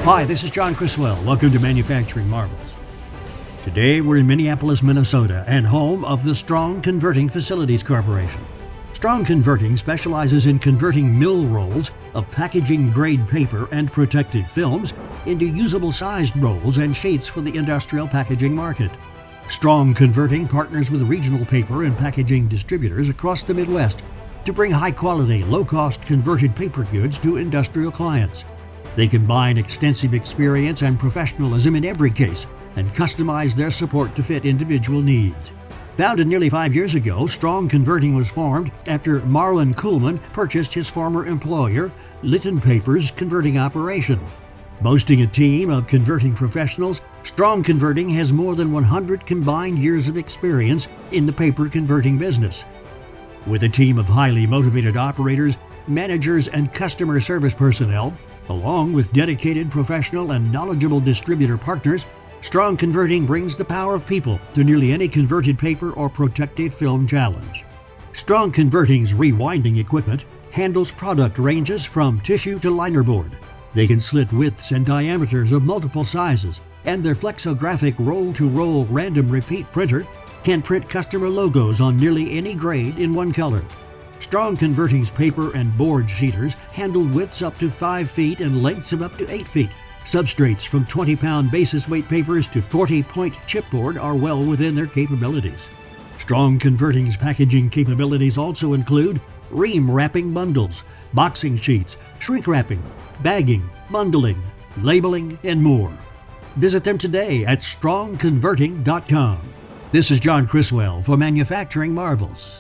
Hi, this is John Criswell. Welcome to Manufacturing Marvels. Today we're in Minneapolis, Minnesota, and home of the Strong Converting Facilities Corporation. Strong Converting specializes in converting mill rolls of packaging-grade paper and protective films into usable-sized rolls and sheets for the industrial packaging market. Strong Converting partners with regional paper and packaging distributors across the Midwest to bring high-quality, low-cost converted paper goods to industrial clients. They combine extensive experience and professionalism in every case and customize their support to fit individual needs. Founded nearly 5 years ago, Strong Converting was formed after Marlon Kuhlman purchased his former employer, Litton Paper's converting operation. Boasting a team of converting professionals, Strong Converting has more than 100 combined years of experience in the paper converting business. With a team of highly motivated operators, managers, and customer service personnel, along with dedicated professional and knowledgeable distributor partners, Strong Converting brings the power of people to nearly any converted paper or protective film challenge. Strong Converting's rewinding equipment handles product ranges from tissue to linerboard. They can slit widths and diameters of multiple sizes, and their flexographic roll-to-roll random repeat printer can print customer logos on nearly any grade in one color. Strong Converting's paper and board sheeters handle widths up to 5 feet and lengths of up to 8 feet. Substrates from 20-pound basis weight papers to 40-point chipboard are well within their capabilities. Strong Converting's packaging capabilities also include ream wrapping bundles, boxing sheets, shrink wrapping, bagging, bundling, labeling, and more. Visit them today at strongconverting.com. This is John Criswell for Manufacturing Marvels.